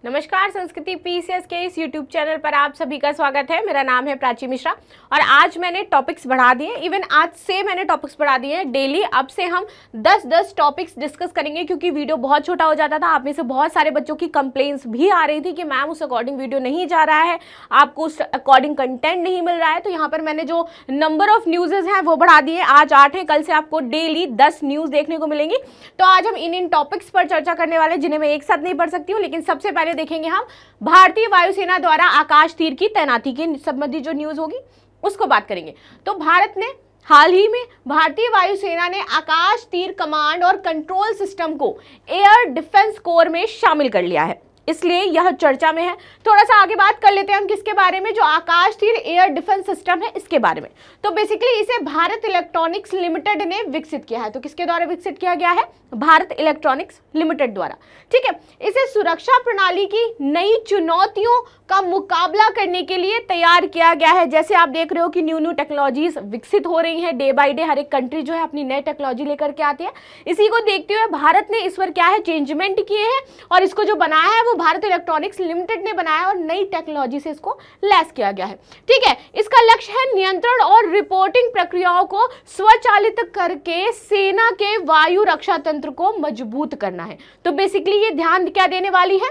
नमस्कार, संस्कृति पीसीएस के इस यूट्यूब चैनल पर आप सभी का स्वागत है। मेरा नाम है प्राची मिश्रा और आज मैंने टॉपिक्स बढ़ा दिए। इवन आज से मैंने टॉपिक्स बढ़ा दिए हैं। डेली अब से हम 10-10 टॉपिक्स डिस्कस करेंगे क्योंकि वीडियो बहुत छोटा हो जाता था। आप में से बहुत सारे बच्चों की कंप्लेंट्स भी आ रही थी कि मैम उस अकॉर्डिंग वीडियो नहीं जा रहा है, आपको उस अकॉर्डिंग कंटेंट नहीं मिल रहा है। तो यहाँ पर मैंने जो नंबर ऑफ न्यूज़ेज हैं वो बढ़ा दिए। आज 8 है, कल से आपको डेली 10 न्यूज़ देखने को मिलेंगी। तो आज हम इन टॉपिक्स पर चर्चा करने वाले जिन्हें मैं एक साथ नहीं पढ़ सकती हूँ। लेकिन सबसे पहले देखेंगे हम भारतीय वायुसेना द्वारा आकाश तीर की तैनाती के संबंधी जो न्यूज होगी उसको बात करेंगे। तो भारत ने हाल ही में भारतीय वायुसेना ने आकाश तीर कमांड और कंट्रोल सिस्टम को एयर डिफेंस कोर में शामिल कर लिया है, इसलिए यह चर्चा में है। थोड़ा सा आगे बात कर लेते हैं हम किसके बारे में, जो आकाश तीर एयर डिफेंस सिस्टम है इसके बारे में। तो बेसिकली इसे भारत इलेक्ट्रॉनिक्स लिमिटेड ने विकसित किया है। तो किसके द्वारा विकसित किया गया है? भारत इलेक्ट्रॉनिक्स लिमिटेड द्वारा। ठीक है, इसे सुरक्षा प्रणाली की नई चुनौतियों का मुकाबला करने के लिए तैयार किया गया है। जैसे आप देख रहे हो कि न्यू टेक्नोलॉजीज विकसित हो रही हैं डे बाय डे। हर एक कंट्री जो है अपनी नई टेक्नोलॉजी लेकर के आती है। इसी को देखते हुए भारत ने इस पर क्या है चेंजमेंट किए हैं और इसको जो बनाया है वो भारत इलेक्ट्रॉनिक्स लिमिटेड ने बनाया और नई टेक्नोलॉजी से इसको लैस किया गया है। ठीक है, इसका लक्ष्य है नियंत्रण और रिपोर्टिंग प्रक्रियाओं को स्वचालित करके सेना के वायु रक्षा तंत्र को मजबूत करना है। तो बेसिकली ये ध्यान क्या देने वाली है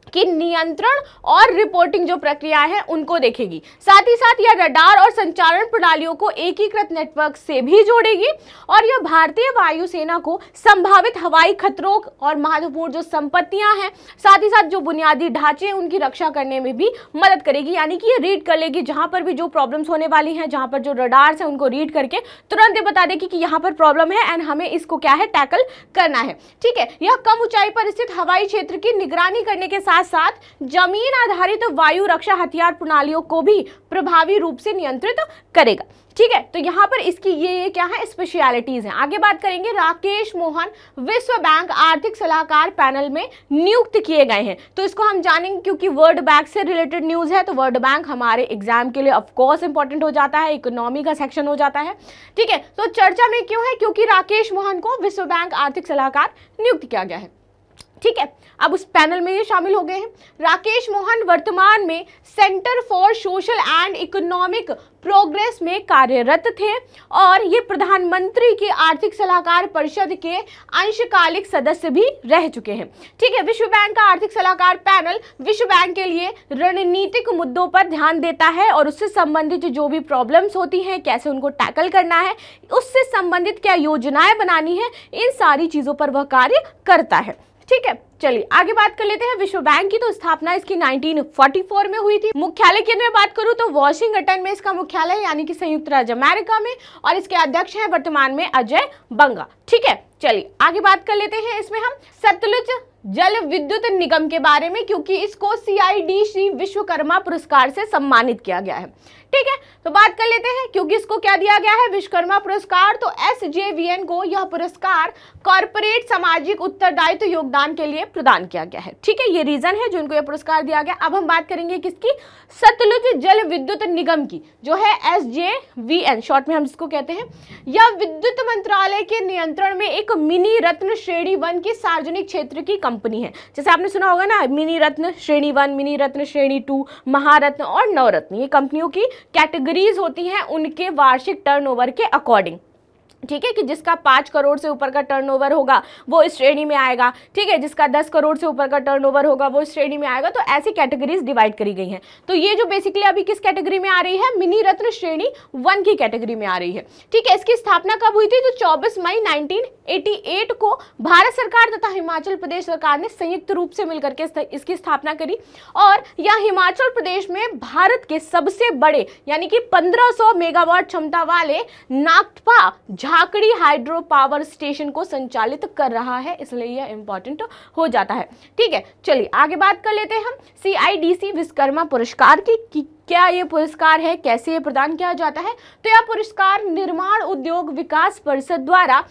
कि नियंत्रण और रिपोर्टिंग जो प्रक्रिया है उनको देखेगी। साथ ही साथ यह रडार और संचारण प्रणालियों को एकीकृत नेटवर्क से भी जोड़ेगी और यह भारतीय वायुसेना को संभावित हवाई खतरों और महत्वपूर्ण जो संपत्तियां हैं, साथ ही साथ जो बुनियादी ढांचे हैं उनकी रक्षा करने में भी मदद करेगी। यानी कि ये रीड कर लेगी जहां पर भी जो प्रॉब्लम्स होने वाली हैं, जहां पर जो रडार्स हैं उनको रीड करके तुरंत बता देगी कि यहाँ पर प्रॉब्लम है एंड हमें इसको क्या है टैकल करना है। ठीक है, यह कम ऊंचाई पर स्थित हवाई क्षेत्र की निगरानी करने के साथ जमीन आधारित वायु रक्षा हथियार प्रणालियों को भी प्रभावी रूप से नियंत्रित करेगा। ठीक है, तो यहां पर इसकी ये क्या है स्पेशलिटीज हैं। आगे बात करेंगे। राकेश मोहन विश्व बैंक आर्थिक सलाहकार पैनल में नियुक्त किए गए हैं। तो इसको हम जानेंगे क्योंकि वर्ल्ड बैंक से रिलेटेड न्यूज है। तो वर्ल्ड बैंक हमारे एग्जाम के लिए ऑफकोर्स इंपॉर्टेंट हो जाता है, इकोनॉमी का सेक्शन हो जाता है। ठीक है, तो चर्चा में क्यों है? क्योंकि राकेश मोहन को विश्व बैंक आर्थिक सलाहकार नियुक्त किया गया है। ठीक है, अब उस पैनल में ये शामिल हो गए हैं। राकेश मोहन वर्तमान में centre for social and economic progress में कार्यरत थे और ये प्रधानमंत्री की आर्थिक सलाहकार परिषद के अंशकालिक सदस्य भी रह चुके हैं। ठीक है, विश्व बैंक का आर्थिक सलाहकार पैनल विश्व बैंक के लिए रणनीतिक मुद्दों पर ध्यान देता है और उससे संबंधित जो भी प्रॉब्लम्स होती हैं, कैसे उनको टैकल करना है, उससे संबंधित क्या योजनाएं बनानी है, इन सारी चीजों पर वह कार्य करता है। ठीक है, चलिए आगे बात कर लेते हैं। विश्व बैंक की तो स्थापना इसकी 1944 में हुई थी। मुख्यालय की मैं बात करूं तो वॉशिंगटन में इसका मुख्यालय यानी कि संयुक्त राज्य अमेरिका में, और इसके अध्यक्ष हैं वर्तमान में अजय बंगा। ठीक है, चलिए आगे बात कर लेते हैं। इसमें हम सतलुज जल विद्युत निगम के बारे में, क्योंकि इसको CIDC विश्वकर्मा पुरस्कार से सम्मानित किया गया है। ठीक है, तो बात कर लेते हैं क्योंकि इसको क्या दिया गया है विश्वकर्मा पुरस्कार। तो SJVN को यह पुरस्कार कॉर्पोरेट सामाजिक उत्तरदायित्व योगदान के लिए प्रदान किया गया है। ठीक है, ये रीजन है जो इनको यह पुरस्कार दिया गया। अब हम बात करेंगे किसकी? सतलुज जल विद्युत निगम की, जो है SJVN शॉर्ट में हम इसको कहते हैं। यह विद्युत मंत्रालय के नियंत्रण में एक मिनी रत्न श्रेणी 1 की सार्वजनिक क्षेत्र की कंपनी है। जैसे आपने सुना होगा ना, मिनी रत्न श्रेणी 1, मिनी रत्न श्रेणी 2, महारत्न और नवरत्न, ये कंपनियों की कैटेगरीज होती हैं उनके वार्षिक टर्नओवर के अकॉर्डिंग। ठीक है, कि जिसका 5 करोड़ से ऊपर का टर्नओवर होगा वो इस श्रेणी में आएगा। ठीक है, जिसका 10 करोड़ से ऊपर का टर्नओवर होगा वो इस श्रेणी में आएगा। तो ऐसी कैटेगरीज डिवाइड करी गई हैं। तो ये जो बेसिकली अभी किस कैटेगरी में आ रही है? मिनी रत्न श्रेणी 1 की कैटेगरी में आ रही है। ठीक है, इसकी स्थापना कब हुई थी? तो 24 मई 1988 को भारत सरकार तथा हिमाचल प्रदेश सरकार ने संयुक्त रूप से मिलकर के इसकी स्थापना करी और यह हिमाचल प्रदेश में भारत के सबसे बड़े यानी कि 1500 मेगावाट क्षमता वाले नागपा झाकड़ी हाइड्रो पावर स्टेशन को संचालित कर रहा है, इसलिए यह इंपॉर्टेंट हो जाता है। ठीक है, चलिए आगे बात कर लेते हैं हम CIDC विश्वकर्मा पुरस्कार की क्या ये पुरस्कार है, कैसे ये प्रदान किया जाता है। तो यह पुरस्कार निर्माण उद्योग विकास परिषद द्वारा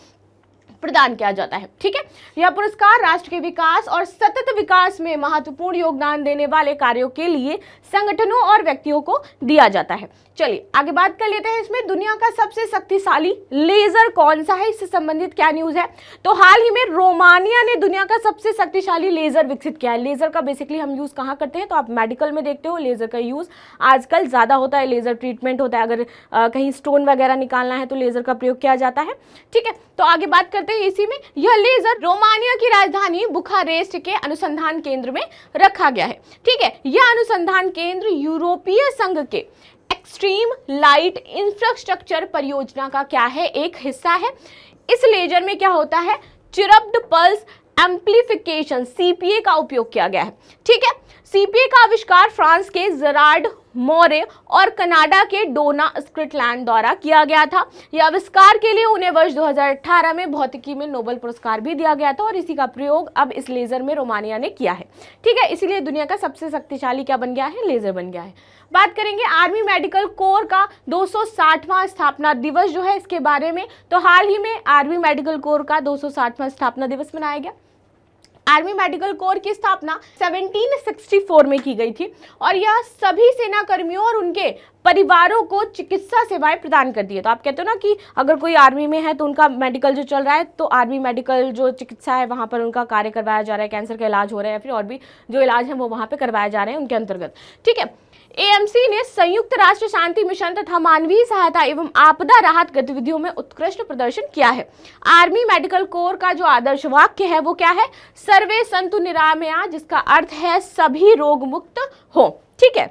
प्रदान किया जाता है। ठीक है, यह पुरस्कार राष्ट्र के विकास और सतत विकास में महत्वपूर्ण योगदान देने वाले कार्यों के लिए संगठनों और व्यक्तियों को दिया जाता है। चलिए आगे बात कर लेते हैं, इसमें दुनिया का सबसे शक्तिशाली लेजर कौन सा है, इससे संबंधित क्या न्यूज है। तो हाल ही में रोमानिया ने दुनिया का सबसे शक्तिशाली लेजर विकसित किया है। लेजर का बेसिकली हम यूज कहाँ करते हैं, तो आप मेडिकल में देखते हो लेजर का यूज आजकल ज्यादा होता है, लेजर ट्रीटमेंट होता है, अगर कहीं स्टोन वगैरह निकालना है तो लेजर का प्रयोग किया जाता है। ठीक है, तो आगे बात करते हैं इसी में, यह लेजर रोमानिया की राजधानी बुखारेस्ट के अनुसंधान केंद्र में रखा गया है। ठीक है, यह अनुसंधान केंद्र यूरोपीय संघ के एक्सट्रीम लाइट इंफ्रास्ट्रक्चर परियोजना का क्या है, एक हिस्सा है। इस लेजर में क्या होता है, चिरप्ड पल्स एम्प्लीफिकेशन सीपीए का उपयोग किया गया है। ठीक है, सीपीए का आविष्कार फ्रांस के जेरार्ड मोरे और कनाडा के डोना स्क्रिटलैंड द्वारा किया गया था। यह आविष्कार के लिए उन्हें वर्ष 2018 में भौतिकी में नोबेल पुरस्कार भी दिया गया था और इसी का प्रयोग अब इस लेजर में रोमानिया ने किया है। ठीक है, इसीलिए दुनिया का सबसे शक्तिशाली क्या बन गया है, लेजर बन गया है। बात करेंगे आर्मी मेडिकल कोर का 260वां स्थापना दिवस जो है इसके बारे में। तो हाल ही में आर्मी मेडिकल कोर का 260वां स्थापना दिवस मनाया गया। आर्मी मेडिकल कोर की स्थापना 1764 में की गई थी और यह सभी सेना कर्मियों और उनके परिवारों को चिकित्सा सेवाएं प्रदान करती है। तो आप कहते हो ना कि अगर कोई आर्मी में है तो उनका मेडिकल जो चल रहा है, तो आर्मी मेडिकल जो चिकित्सा है वहां पर उनका कार्य करवाया जा रहा है, कैंसर का इलाज हो रहा है या फिर और भी जो इलाज है वो वहां पे करवाए जा रहे हैं उनके अंतर्गत। ठीक है, एएमसी ने संयुक्त राष्ट्र शांति मिशन तथा मानवीय सहायता एवं आपदा राहत गतिविधियों में उत्कृष्ट प्रदर्शन किया है। आर्मी मेडिकल कोर का जो आदर्श वाक्य है वो क्या है, सर्वे संतु निरामया, जिसका अर्थ है सभी रोग मुक्त हो। ठीक है,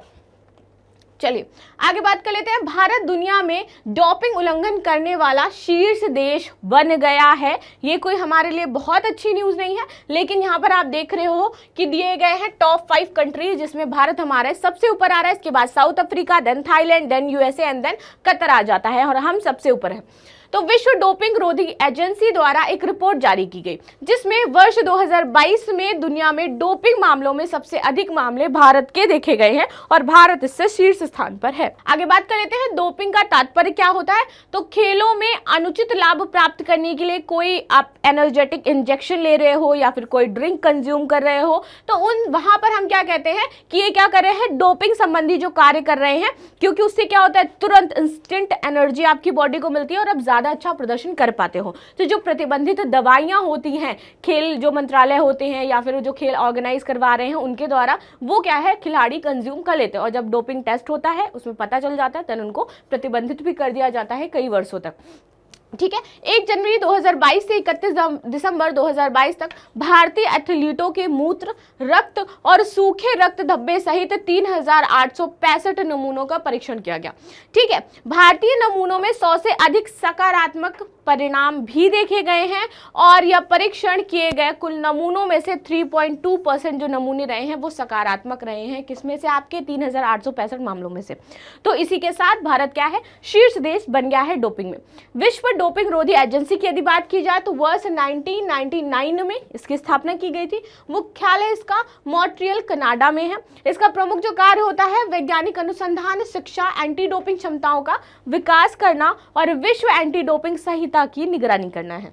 चलिए आगे बात कर लेते हैं। भारत दुनिया में डोपिंग उल्लंघन करने वाला शीर्ष देश बन गया है। ये कोई हमारे लिए बहुत अच्छी न्यूज नहीं है, लेकिन यहाँ पर आप देख रहे हो कि दिए गए हैं टॉप 5 कंट्रीज, जिसमें भारत हमारे सबसे ऊपर आ रहा है। इसके बाद South Africa, then Thailand, then USA and then Qatar आ जाता है और हम सबसे ऊपर है। तो विश्व डोपिंग रोधी एजेंसी द्वारा एक रिपोर्ट जारी की गई, जिसमें वर्ष 2022 में दुनिया में डोपिंग मामलों में सबसे अधिक मामले भारत के देखे गए हैं और भारत इससे शीर्ष स्थान पर है। आगे बात कर लेते हैं, डोपिंग का तात्पर्य क्या होता है। तो खेलों में अनुचित लाभ प्राप्त करने के लिए कोई आप एनर्जेटिक इंजेक्शन ले रहे हो या फिर कोई ड्रिंक कंज्यूम कर रहे हो, तो उन वहां पर हम क्या कहते हैं कि ये क्या कर रहे हैं, डोपिंग संबंधी जो कार्य कर रहे हैं, क्योंकि उससे क्या होता है, तुरंत इंस्टेंट एनर्जी आपकी बॉडी को मिलती है और अब ज्यादा अच्छा प्रदर्शन कर पाते हो। तो जो प्रतिबंधित दवाइयां होती हैं, खेल जो मंत्रालय होते हैं या फिर जो खेल ऑर्गेनाइज करवा रहे हैं उनके द्वारा, वो क्या है, खिलाड़ी कंज्यूम कर लेते हैं और जब डोपिंग टेस्ट होता है उसमें पता चल जाता है, तब उनको प्रतिबंधित भी कर दिया जाता है कई वर्षों तक। ठीक है, 1 जनवरी 2022 से 31 दिसंबर 2022 तक भारतीय एथलीटों के मूत्र, रक्त और सूखे रक्त धब्बे सहित 3865 नमूनों का परीक्षण किया गया। ठीक है, भारतीय नमूनों में 100 से अधिक सकारात्मक परिणाम भी देखे गए हैं और यह परीक्षण किए गए कुल नमूनों में से 3.2% जो नमूने रहे हैं वो सकारात्मक रहे हैं। किसमें से, आपके 3865 मामलों में से। तो इसी के साथ भारत क्या है, शीर्ष देश बन गया है डोपिंग में। विश्व डोपिंग रोधी एजेंसी की यदि बात की जाए तो वर्ष 1999 में इसकी स्थापना की गई थी। मुख्यालय इसका मॉन्ट्रियल कनाडा में है। इसका प्रमुख जो कार्य होता है, वैज्ञानिक अनुसंधान, शिक्षा, एंटी डोपिंग क्षमताओं का विकास करना और विश्व एंटी डोपिंग संहिता की निगरानी करना है।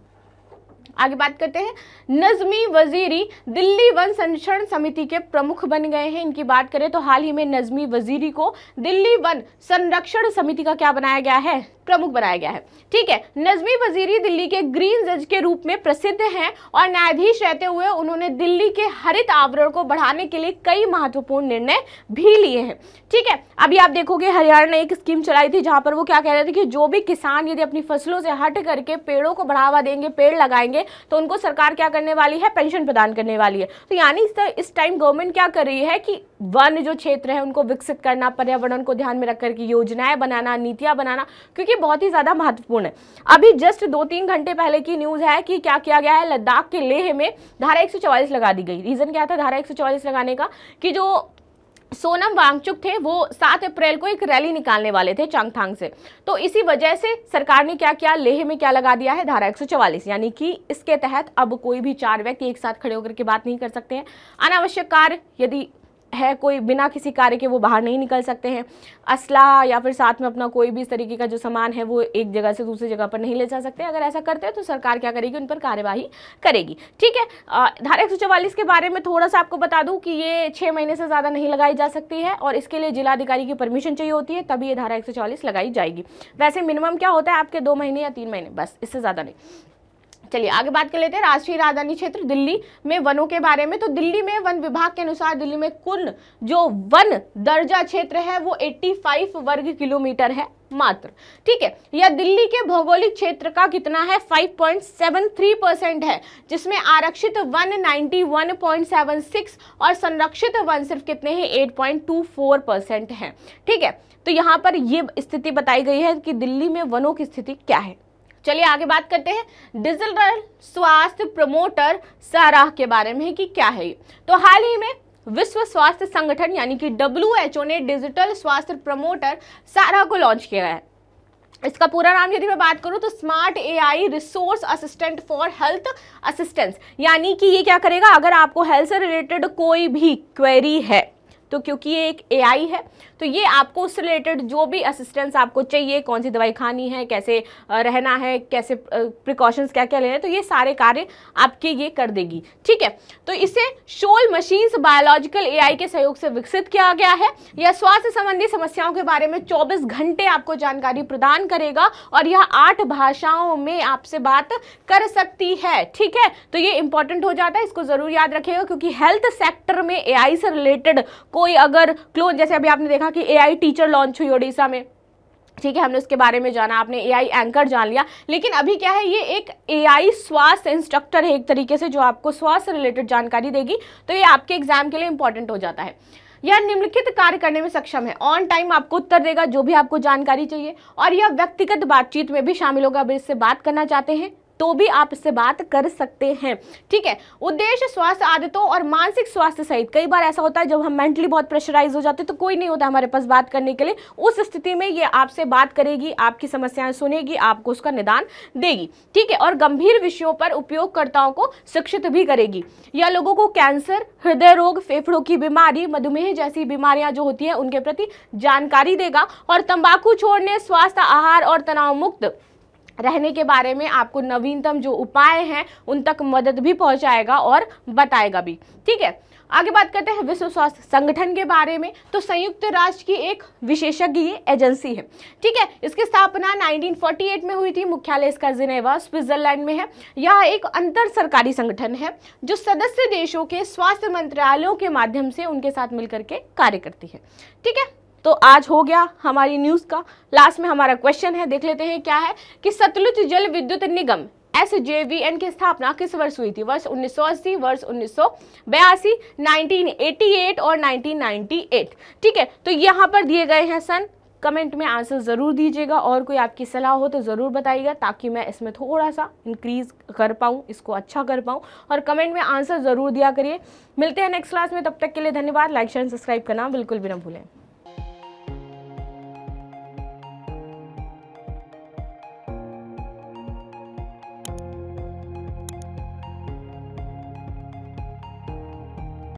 आगे बात करते हैं, नजमी वजीरी दिल्ली वन संरक्षण समिति के प्रमुख बन गए हैं। इनकी बात करें तो हाल ही में नजमी वजीरी को दिल्ली वन संरक्षण समिति का क्या बनाया गया है, प्रमुख बनाया गया है। ठीक है, नजमी वजीरी दिल्ली के ग्रीन जज के रूप में प्रसिद्ध हैं और न्यायाधीश रहते हुए उन्होंने दिल्ली के हरित आवरण को बढ़ाने के लिए कई महत्वपूर्ण निर्णय भी लिए हैं। ठीक है, अभी आप देखोगे हरियाणा ने एक स्कीम चलाई थी जहां पर वो क्या कह रहे थे कि जो भी किसान यदि अपनी फसलों से हट करके पेड़ों को बढ़ावा देंगे, पेड़ लगाएंगे, तो उनको सरकार क्या करने वाली है, पेंशन प्रदान करने वाली है। तो यानी इस टाइम गवर्नमेंट क्या कर रही है कि वन जो क्षेत्र है उनको विकसित करना, पर्यावरण को ध्यान में रख करके योजनाएं बनाना, नीतियां बनाना, क्योंकि बहुत ही ज्यादा महत्वपूर्ण है। अभी जस्ट 2-3 घंटे पहले की न्यूज है कि क्या किया गया है, लद्दाख के लेह में धारा 144 लगा दी गई। रीजन क्या था धारा 144 लगाने का, कि जो सोनम वांगचुक थे वो 7 अप्रैल को एक रैली निकालने वाले थे चांगथांग से। तो इसी वजह से सरकार ने क्या किया, लेह में क्या लगा दिया है, धारा 144, यानी कि इसके तहत अब कोई भी 4 व्यक्ति एक साथ खड़े होकर के बात नहीं कर सकते हैं। अनावश्यक कार्य यदि है कोई बिना किसी कार्य के वो बाहर नहीं निकल सकते हैं। असला या फिर साथ में अपना कोई भी इस तरीके का जो सामान है वो एक जगह से दूसरी जगह पर नहीं ले जा सकते। अगर ऐसा करते हैं तो सरकार क्या करेगी, उन पर कार्यवाही करेगी। ठीक है, धारा 144 के बारे में थोड़ा सा आपको बता दूं कि ये 6 महीने से ज़्यादा नहीं लगाई जा सकती है और इसके लिए जिलाधिकारी की परमिशन चाहिए होती है, तभी ये धारा 144 लगाई जाएगी। वैसे मिनिमम क्या होता है आपके 2 महीने या 3 महीने, बस, इससे ज़्यादा नहीं। चलिए आगे बात कर लेते हैं राष्ट्रीय राजधानी क्षेत्र दिल्ली में वनों के बारे में। तो दिल्ली में वन विभाग के अनुसार दिल्ली में कुल जो वन दर्जा क्षेत्र है वो 85 वर्ग किलोमीटर है मात्र। ठीक है, यह दिल्ली के भौगोलिक क्षेत्र का कितना है, 5.73% है, जिसमें आरक्षित वन 91.76 और संरक्षित वन सिर्फ कितने हैं, 8.24% है। ठीक है, तो यहाँ पर ये स्थिति बताई गई है कि दिल्ली में वनों की स्थिति क्या है। चलिए आगे बात करते हैं डिजिटल स्वास्थ्य प्रमोटर साराह के बारे में कि क्या है ये। तो हाल ही में विश्व स्वास्थ्य संगठन यानी कि WHO ने डिजिटल स्वास्थ्य प्रमोटर साराह को लॉन्च किया है। इसका पूरा नाम यदि मैं बात करूं तो smart AI resource assistant for health assistance, यानी कि ये क्या करेगा, अगर आपको हेल्थ से रिलेटेड कोई भी क्वेरी है तो क्योंकि ये एक AI है तो ये आपको उससे रिलेटेड जो भी असिस्टेंस आपको चाहिए, कौन सी दवाई खानी है, कैसे रहना है, कैसे प्रिकॉशंस क्या क्या लेने हैं, तो ये सारे कार्य आपके ये कर देगी। ठीक है, तो इसे शोल मशीन्स बायोलॉजिकल AI के सहयोग से विकसित किया गया है। यह स्वास्थ्य संबंधी समस्याओं के बारे में 24 घंटे आपको जानकारी प्रदान करेगा और यह 8 भाषाओं में आपसे बात कर सकती है। ठीक है, तो ये इंपॉर्टेंट हो जाता है, इसको जरूर याद रखिएगा, क्योंकि हेल्थ सेक्टर में AI से रिलेटेड कोई अगर क्लोन, जैसे अभी आपने देखा कि AI टीचर लॉन्च हुई ओडिशा में, ठीक है, हमने उसके बारे में जाना, आपने AI एंकर जान लिया, लेकिन अभी क्या है, ये एक AI स्वास्थ्य इंस्ट्रक्टर है एक तरीके से, जो आपको स्वास्थ्य रिलेटेड जानकारी देगी, तो ये आपके एग्जाम के लिए इंपॉर्टेंट हो जाता है। यह निम्नलिखित कार्य करने में सक्षम है, ऑन टाइम आपको उत्तर देगा जो भी आपको जानकारी चाहिए, और यह व्यक्तिगत बातचीत में भी शामिल होगा। अगर इससे बात करना चाहते हैं तो भी आप इससे बात कर सकते हैं। ठीक है, उद्देश्य स्वास्थ्य आदतों और मानसिक स्वास्थ्य सहित, कई बार ऐसा होता है जब हम मेंटली बहुत प्रेशराइज हो जाते हैं तो कोई नहीं होता हमारे पास बात करने के लिए, उस स्थिति में ये आपसे बात करेगी, आपकी समस्याएं सुनेगी, आपको उसका निदान देगी। ठीक है, और गंभीर विषयों पर उपयोगकर्ताओं को शिक्षित भी करेगी। यह लोगों को कैंसर, हृदय रोग, फेफड़ों की बीमारी, मधुमेह जैसी बीमारियां जो होती हैं उनके प्रति जानकारी देगा, और तंबाकू छोड़ने, स्वास्थ्य आहार और तनाव मुक्त रहने के बारे में आपको नवीनतम जो उपाय हैं उन तक मदद भी पहुंचाएगा और बताएगा भी। ठीक है, आगे बात करते हैं विश्व स्वास्थ्य संगठन के बारे में। तो संयुक्त राष्ट्र की एक विशेषज्ञ एजेंसी है। ठीक है, इसकी स्थापना 1948 में हुई थी, मुख्यालय इसका जिनेवा स्विट्जरलैंड में है। यह एक अंतर सरकारी संगठन है जो सदस्य देशों के स्वास्थ्य मंत्रालयों के माध्यम से उनके साथ मिलकर के कार्य करती है। ठीक है, तो आज हो गया हमारी न्यूज़ का। लास्ट में हमारा क्वेश्चन है, देख लेते हैं क्या है, कि सतलुज जल विद्युत निगम SJVN की स्थापना किस वर्ष हुई थी? वर्ष 1980, वर्ष 1982, 1988 और 1998। ठीक है, तो यहाँ पर दिए गए हैं सन, कमेंट में आंसर ज़रूर दीजिएगा, और कोई आपकी सलाह हो तो ज़रूर बताइएगा ताकि मैं इसमें थोड़ा सा इंक्रीज़ कर पाऊँ, इसको अच्छा कर पाऊँ, और कमेंट में आंसर ज़रूर दिया करिए। मिलते हैं नेक्स्ट क्लास में, तब तक के लिए धन्यवाद। लाइक शेयर सब्सक्राइब करना बिल्कुल भी ना भूलें।